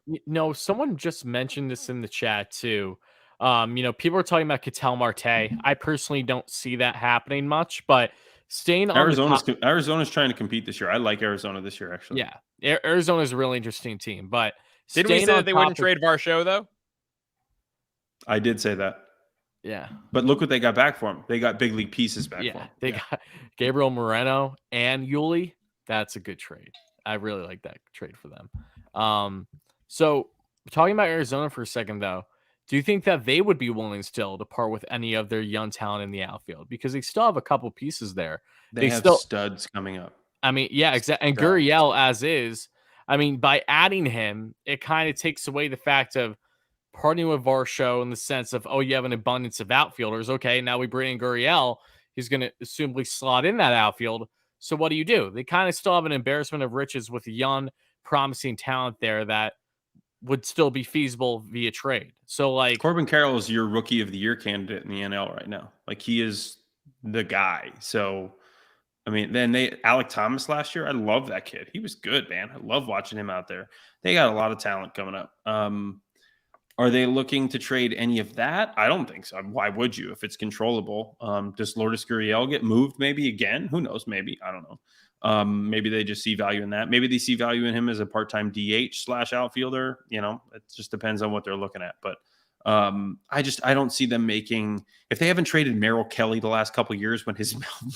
someone just mentioned this in the chat too. People are talking about Ketel Marte. I personally don't see that happening much, but staying on Arizona's trying to compete this year. I like Arizona this year, actually. Yeah, Arizona's a really interesting team, but didn't we say that they wouldn't trade Varsho though? I did say that. Yeah, but look what they got back for him. They got big league pieces back for him. They got Gabriel Moreno and Yuli. That's a good trade. I really like that trade for them. So talking about Arizona for a second, though, do you think that they would be willing still to part with any of their young talent in the outfield? Because they still have a couple pieces there. They have still studs coming up. I mean, yeah, exactly. And Gurriel, as is. I mean, by adding him, it kind of takes away the fact of parting with Varsho in the sense of, oh, you have an abundance of outfielders. Okay, now we bring in Gurriel. He's going to assumably slot in that outfield. So what do? They kind of still have an embarrassment of riches with young, promising talent there that would still be feasible via trade. So, like, Corbin Carroll is your rookie of the year candidate in the NL right now. Like, he is the guy. So, I mean, then Alec Thomas last year, I love that kid. He was good, man. I love watching him out there. They got a lot of talent coming up. Are they looking to trade any of that? I don't think so. Why would you, if it's controllable? Does Lourdes Gurriel get moved maybe again? Who knows? Maybe. I don't know. Maybe they just see value in that. Maybe they see value in him as a part-time DH/outfielder. It just depends on what they're looking at. But I don't see them making, if they haven't traded Merrill Kelly the last couple of years when his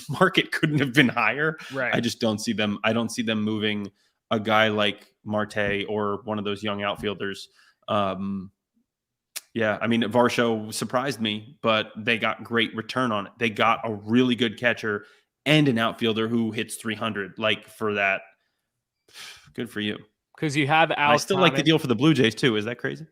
market couldn't have been higher. Right. I just don't see them. I don't see them moving a guy like Marte or one of those young outfielders. Yeah, I mean, Varsho surprised me, but they got great return on it. They got a really good catcher and an outfielder who hits 300. Like, for that, good for you. Because you have Alec I still like the deal for the Blue Jays too. Is that crazy?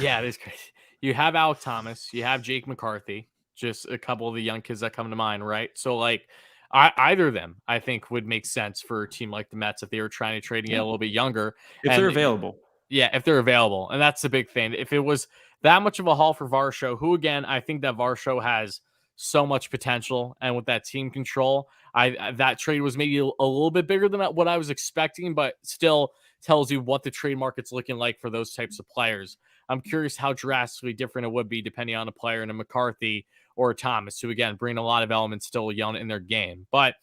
Yeah, it is crazy. You have Alec Thomas. You have Jake McCarthy. Just a couple of the young kids that come to mind, right? So, like, either of them, I think, would make sense for a team like the Mets if they were trying to trade and get a little bit younger. If they're available. Yeah, if they're available. And that's the big thing. If it was that much of a haul for Varsho, who, again, I think that Varsho has so much potential. And with that team control, that trade was maybe a little bit bigger than what I was expecting, but still tells you what the trade market's looking like for those types of players. I'm curious how drastically different it would be depending on a player in a McCarthy or a Thomas, who again bring a lot of elements still young in their game. But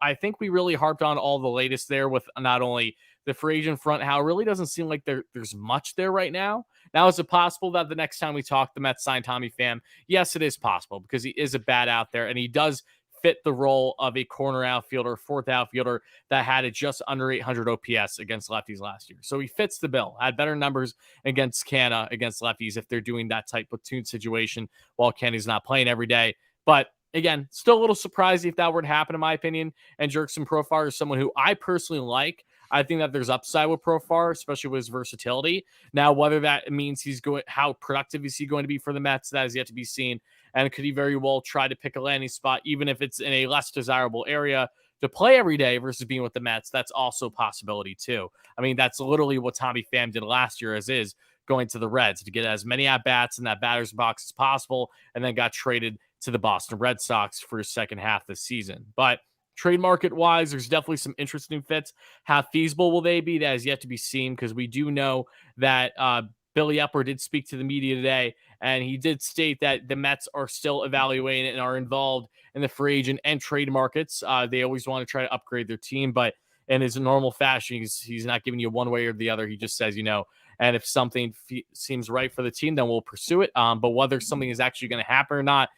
I think we really harped on all the latest there with not only the free agent front, how it really doesn't seem like there's much there right now. Now, is it possible that the next time we talk, the Mets sign Tommy Pham? Yes, it is possible because he is a bat out there and he does fit the role of a corner outfielder, fourth outfielder that had it just under 800 OPS against lefties last year. So he fits the bill, had better numbers against Canna, against lefties if they're doing that type of platoon situation while Kenny's not playing every day. But again, still a little surprised if that were to happen, in my opinion. And Jurickson Profar is someone who I personally like. I think that there's upside with Profar, especially with his versatility. Now, whether that means how productive is he going to be for the Mets, that is yet to be seen. And could he very well try to pick a landing spot, even if it's in a less desirable area, to play every day versus being with the Mets? That's also a possibility too. I mean, that's literally what Tommy Pham did last year, as is going to the Reds to get as many at-bats in that batter's box as possible, and then got traded to the Boston Red Sox for his second half this season. But trade market wise, there's definitely some interesting fits. How feasible will they be? That is yet to be seen, because we do know that Billy Epler did speak to the media today, and he did state that the Mets are still evaluating and are involved in the free agent and trade markets. They always want to try to upgrade their team, but in his normal fashion, he's not giving you one way or the other. He just says, and if something seems right for the team, then we'll pursue it. But whether something is actually going to happen or not,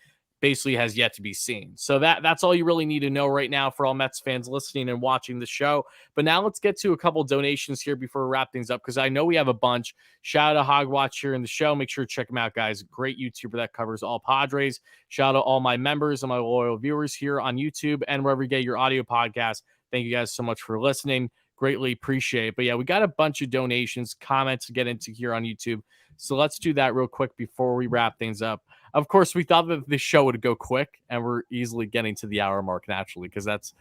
basically has yet to be seen. So that's all you really need to know right now for all Mets fans listening and watching the show. But now let's get to a couple donations here before we wrap things up, because I know we have a bunch. Shout out to Hogwatch here in the show. Make sure to check him out, guys. Great YouTuber that covers all Padres. Shout out to all my members and my loyal viewers here on YouTube and wherever you get your audio podcast. Thank you guys so much for listening. Greatly appreciate it. But yeah, we got a bunch of donations, comments to get into here on YouTube. So let's do that real quick before we wrap things up. Of course, we thought that this show would go quick, and we're easily getting to the hour mark naturally, because that's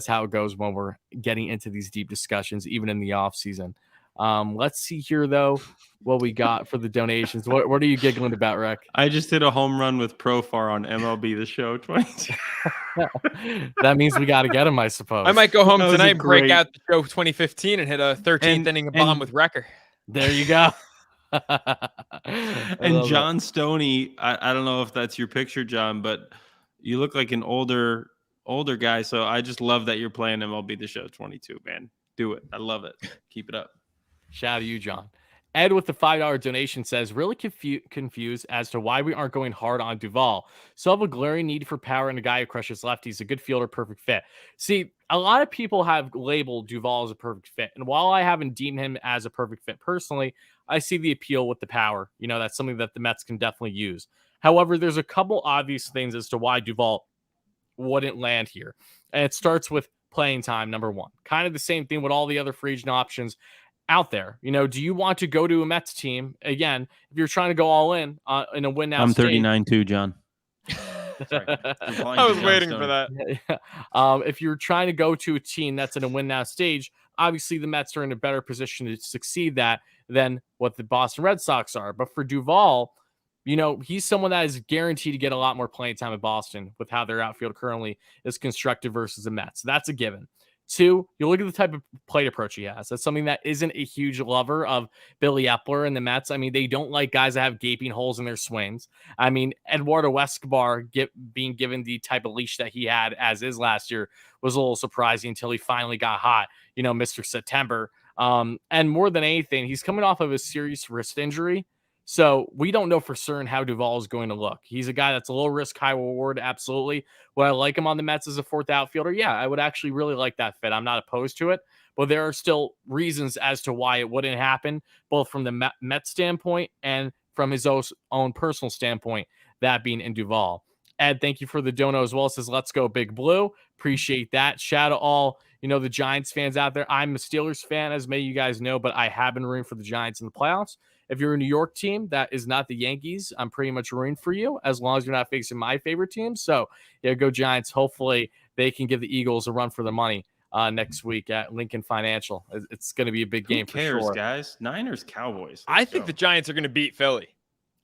how it goes when we're getting into these deep discussions, even in the off season. Let's see here, though, what we got for the donations. What are you giggling about, Rick? I just hit a home run with Profar on MLB The Show 22. That means we got to get him, I suppose. I might go home tonight and break out the show 2015 and hit a 13th inning bomb with Wrecker. There you go. And John Stoney, I don't know if that's your picture, John, but you look like an older guy. So I just love that you're playing MLB The Show 22, man. Do it. I love it. Keep it up. Shout out to you, John. Ed with the $5 donation says, really confused as to why we aren't going hard on Duvall. So have a glaring need for power and a guy who crushes lefties, a good fielder, perfect fit. See, a lot of people have labeled Duvall as a perfect fit. And while I haven't deemed him as a perfect fit personally, I see the appeal with the power. That's something that the Mets can definitely use. However, there's a couple obvious things as to why Duvall wouldn't land here. And it starts with playing time, number one. Kind of the same thing with all the other free agent options out there. Do you want to go to a Mets team? Again, if you're trying to go all in a win now, I'm 39 too, John. Sorry. I was waiting for that. If you're trying to go to a team that's in a win now stage, obviously the Mets are in a better position to succeed than what the Boston Red Sox are. But for Duvall, he's someone that is guaranteed to get a lot more playing time at Boston with how their outfield currently is constructed versus the Mets. So that's a given. Two, you look at the type of plate approach he has. That's something that isn't a huge lover of Billy Epler and the Mets. I mean, they don't like guys that have gaping holes in their swings. I mean, Eduardo Escobar being given the type of leash that he had as is last year was a little surprising until he finally got hot, Mr. September. And more than anything, he's coming off of a serious wrist injury. So we don't know for certain how Duvall is going to look. He's a guy that's a low risk, high reward. Absolutely. Would I like him on the Mets as a fourth outfielder? Yeah, I would actually really like that fit. I'm not opposed to it, but there are still reasons as to why it wouldn't happen, both from the Mets standpoint and from his own personal standpoint, that being in Duvall. Ed, thank you for the dono as well. It says, let's go Big Blue. Appreciate that. Shout out all, the Giants fans out there. I'm a Steelers fan, as many of you guys know, but I have been rooting for the Giants in the playoffs. If you're a New York team that is not the Yankees, I'm pretty much rooting for you as long as you're not facing my favorite team. So, yeah, go Giants. Hopefully they can give the Eagles a run for the money next week at Lincoln Financial. It's going to be a big game for sure. Guys? Niners, Cowboys. I think the Giants are going to beat Philly.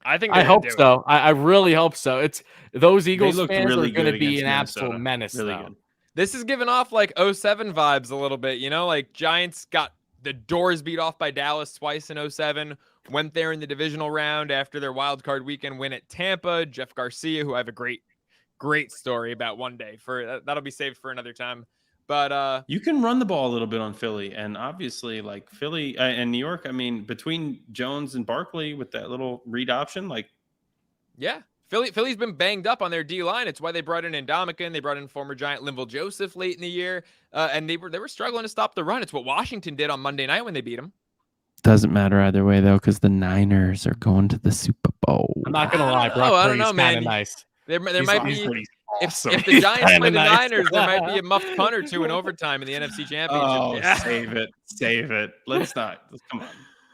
I hope so. I really hope so. It's those Eagles fans really are going to be an Minnesota. absolute menace. Really though. good. This is giving off like 07 vibes a little bit, like Giants got the doors beat off by Dallas twice in 07, went there in the divisional round after their wild card weekend win at Tampa. Jeff Garcia, who I have a great story about one day, for that'll be saved for another time. But you can run the ball a little bit on Philly, and obviously, like Philly and New York. I mean, between Jones and Barkley with that little read option, like, yeah, Philly's been banged up on their D line. It's why they brought in Ndamukong. They brought in former Giant Linval Joseph late in the year, and they were struggling to stop the run. It's what Washington did on Monday night when they beat them. Doesn't matter either way though, because the Niners are going to the Super Bowl. I'm not gonna lie, Brock I don't Purdy's know, man. kind of nice. There might be. Awesome. If the Giants play the nice. Niners, there might be a muffed punt or two in overtime in the NFC Championship. Oh, Yeah. save it. Let's not. Come on.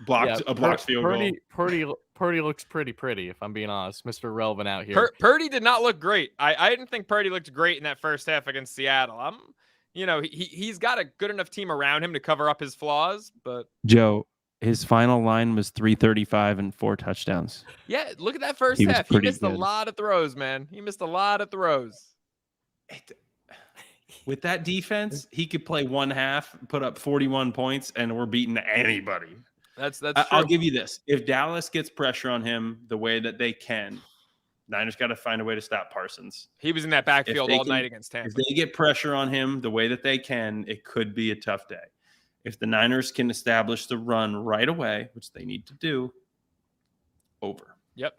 Blocked field goal. Purdy looks pretty, if I'm being honest. Mr. Relevant out here. Purdy did not look great. I didn't think Purdy looked great in that first half against Seattle. He's got a good enough team around him to cover up his flaws, but Joe, his final line was 335 and 4 touchdowns. yeah, look at that first He was half. He pretty missed a good. lot of throws, man. He missed a lot of throws. With that defense, he could play one half, put up 41 points, and we're beating anybody. That's true. I'll give you this. If Dallas gets pressure on him the way that they can, Niners got to find a way to stop Parsons. He was in that backfield all night against Tampa. If they get pressure on him the way that they can, it could be a tough day. If the Niners can establish the run right away, which they need to do, over. Yep.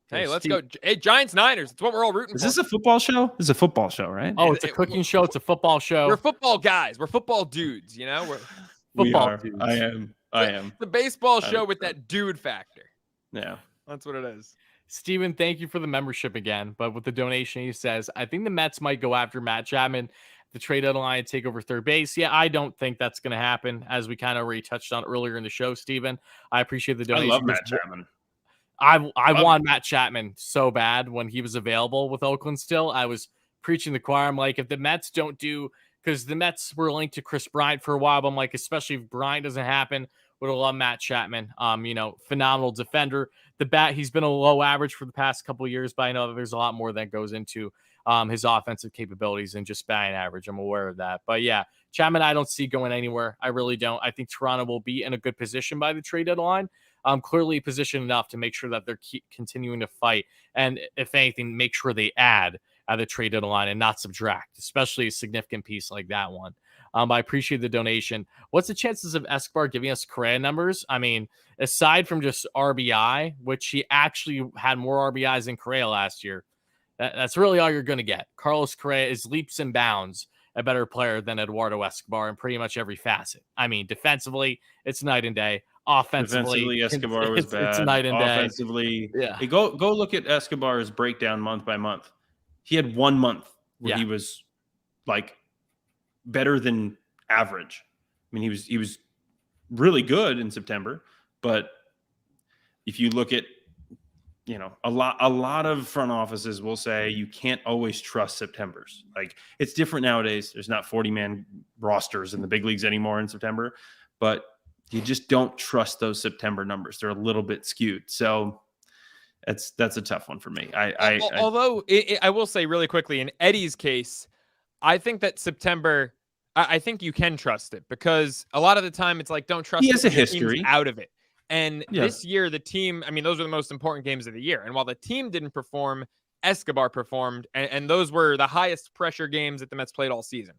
Hey, let's go. Hey, Giants-Niners. It's what we're all rooting Is for. this a football show? This is a football show, right? Oh, it's a cooking show. It's a football show. We're football guys. We're football dudes, you know? We're football dudes. I am. the baseball show with that dude factor. Yeah. That's what it is. Steven, thank you for the membership again. But with the donation, he says, I think the Mets might go after Matt Chapman, the trade deadline, and take over third base. Yeah, I don't think that's going to happen, as we kind of already touched on earlier in the show, Steven. I appreciate the donation. I love Matt Chapman. I want Matt Chapman so bad when he was available with Oakland still. I was preaching the choir. I'm like, if the Mets don't do, because the Mets were linked to Chris Bryant for a while, but I'm like, especially if Bryant doesn't happen, would have loved Matt Chapman. Phenomenal defender. The bat, he's been a low average for the past couple of years, but I know that there's a lot more that goes into his offensive capabilities than just batting average. I'm aware of that. But yeah, Chapman, I don't see going anywhere. I really don't. I think Toronto will be in a good position by the trade deadline. Clearly positioned enough to make sure that they're continuing to fight. And if anything, make sure they add at the trade deadline and not subtract, especially a significant piece like that one. I appreciate the donation. What's the chances of Escobar giving us Correa numbers? I mean, aside from just RBI, which he actually had more RBIs than Correa last year, that's really all you're going to get. Carlos Correa is leaps and bounds a better player than Eduardo Escobar in pretty much every facet. I mean, defensively, it's night and day. Offensively, Escobar was bad. It's night and day. Offensively, yeah. Hey, go look at Escobar's breakdown month by month. He had 1 month where he was like better than average. I mean, he was really good in September, but if you look at, a lot of front offices will say you can't always trust Septembers. Like, it's different nowadays. There's not 40-man rosters in the big leagues anymore in September, but you just don't trust those September numbers. They're a little bit skewed. So that's a tough one for me. Although I will say really quickly, in Eddie's case, I think that September, I think you can trust it, because a lot of the time it's like, don't trust it. He has a when your team's history out of it. And this year, the team, I mean, those were the most important games of the year. And while the team didn't perform, Escobar performed. And those were the highest pressure games that the Mets played all season.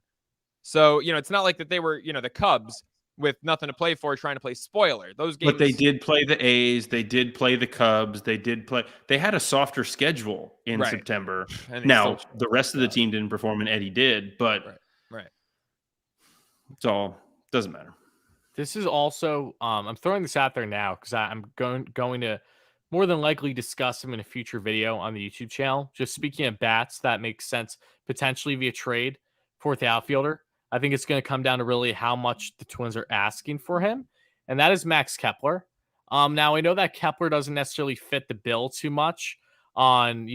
So, it's not like that they were, the Cubs with nothing to play for, trying to play spoiler. Those games. But they did play the A's. They did play the Cubs. They had a softer schedule in September. Now, the rest of the team didn't perform, and Eddie did. But right. It's all doesn't matter. This is also, I'm throwing this out there now because I'm going to more than likely discuss them in a future video on the YouTube channel. Just speaking of bats, that makes sense potentially via trade, fourth outfielder. I think it's going to come down to really how much the Twins are asking for him, and that is Max Kepler. Now, I know that Kepler doesn't necessarily fit the bill too much on,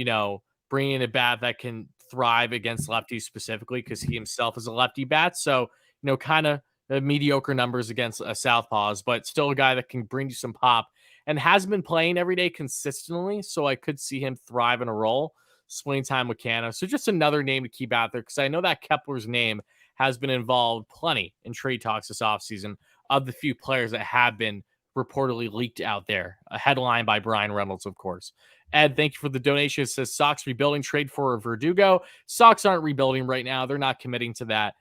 bringing in a bat that can thrive against lefties specifically, because he himself is a lefty bat. So, kind of mediocre numbers against southpaws, but still a guy that can bring you some pop and has been playing every day consistently. So I could see him thrive in a role. Spring time with Canna. So just another name to keep out there, because I know that Kepler's name has been involved plenty in trade talks this offseason of the few players that have been reportedly leaked out there. A headline by Brian Reynolds, of course. Ed, thank you for the donation. It says Sox rebuilding, trade for Verdugo. Sox aren't rebuilding right now. They're not committing to that.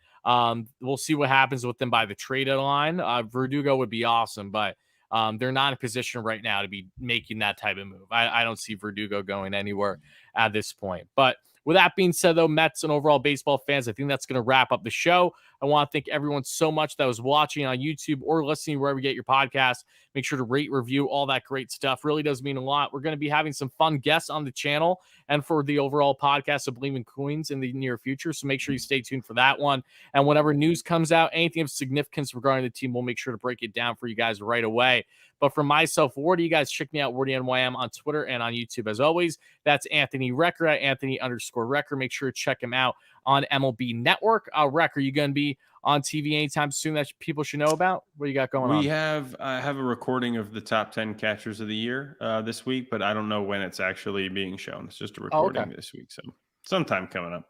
We'll see what happens with them by the trade deadline. Verdugo would be awesome, but they're not in a position right now to be making that type of move. I don't see Verdugo going anywhere at this point. But with that being said, though, Mets and overall baseball fans, I think that's going to wrap up the show. I want to thank everyone so much that was watching on YouTube or listening wherever you get your podcast. Make sure to rate, review, all that great stuff. Really does mean a lot. We're going to be having some fun guests on the channel and for the overall podcast of Bleav in Queens in the near future. So make sure you stay tuned for that one. And whenever news comes out, anything of significance regarding the team, we'll make sure to break it down for you guys right away. But for myself, Wardy, you guys check me out, WardyNYM on Twitter and on YouTube. As always, that's Anthony Recker at Anthony_Recker. Make sure to check him out on MLB Network. Recker, you going to be on TV anytime soon that people should know about? What do you got going on? I have a recording of the top 10 catchers of the year this week, but I don't know when it's actually being shown. It's just a recording this week, so sometime coming up.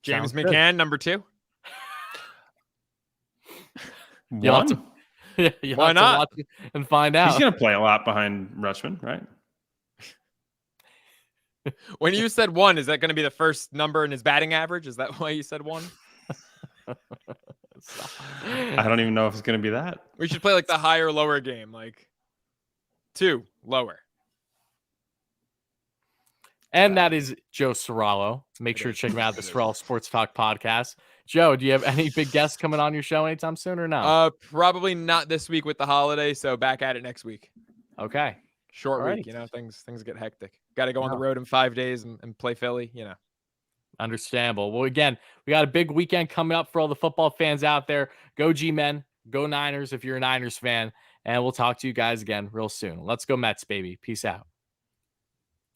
James McCann, number 2. One. Why not? And find out. He's going to play a lot behind Rutschman, right? When you said 1, is that going to be the first number in his batting average? Is that why you said 1? I don't even know if it's going to be that. We should play like the higher lower game, like 2 lower. And that is Joe Serralo. Make sure to check him out, the Serralo Sports Talk podcast. Joe, do you have any big guests coming on your show anytime soon or no? Probably not this week with the holiday, so back at it next week. Okay. Short week, things get hectic. Got to go on the road in 5 days and play Philly, Understandable. Well, again, we got a big weekend coming up for all the football fans out there. Go G-Men. Go Niners if you're a Niners fan. And we'll talk to you guys again real soon. Let's go Mets, baby. Peace out.